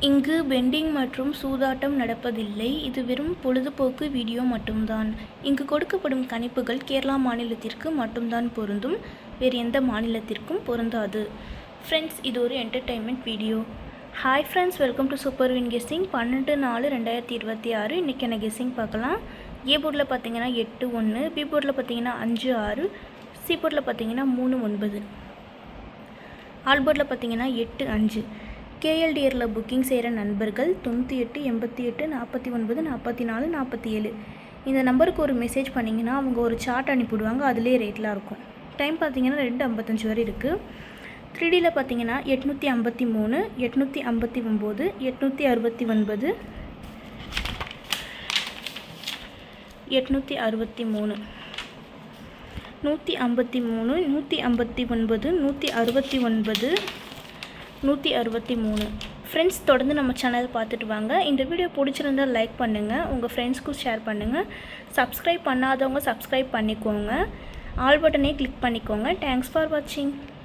இங்கு பெண்டிங் மற்றும் சூதாட்டம் நடப்பதில்லை. இது வெறும் பொழுதுபோக்கு வீடியோ மட்டும்தான். இங்கு கொடுக்கப்படும் கணிப்புகள் கேரளா மாநிலத்திற்கு மட்டும்தான் பொருந்தும். வேறு எந்த மாநிலத்திற்கும் பொருந்தாது. ஃப்ரெண்ட்ஸ், இது ஒரு entertainment video. Hi friends, welcome to super win guessing. 12/4/2026. இன்றைக்கான கெஸ்ஸிங் பார்க்கலாம். ஏ போர்டில் பார்த்தீங்கன்னா 8-1, பி போர்டில் பார்த்தீங்கன்னா 5-6, சி போர்டில் பார்த்தீங்கன்னா 3-9, ஆல் போர்டில் பார்த்தீங்கன்னா 8-5. கேஎல்டிஆரில் புக்கிங் செய்கிற நண்பர்கள் 98 88 49 44 47 இந்த நம்பருக்கு ஒரு மெசேஜ் பண்ணிங்கன்னா அவங்க ஒரு சார்ட் அனுப்பிவிடுவாங்க. அதுலேயே ரேட்லாம் இருக்கும். டைம் பார்த்தீங்கன்னா 2:55 வரை இருக்குது. 3Dயில் பார்த்தீங்கன்னா 853, 859, 869, 863, 153, 159, 169, 163. ஃப்ரெண்ட்ஸ், தொடர்ந்து நம்ம சேனல் பார்த்துட்டு வாங்க. இந்த வீடியோ பிடிச்சிருந்தால் லைக் பண்ணுங்கள், உங்கள் ஃப்ரெண்ட்ஸ்க்கும் ஷேர் பண்ணுங்கள். சப்ஸ்கிரைப் பண்ணாதவங்க சப்ஸ்கிரைப் பண்ணிக்கோங்க. ஆல் பட்டனே கிளிக் பண்ணிக்கோங்க. தேங்க்ஸ் ஃபார் வாட்சிங்.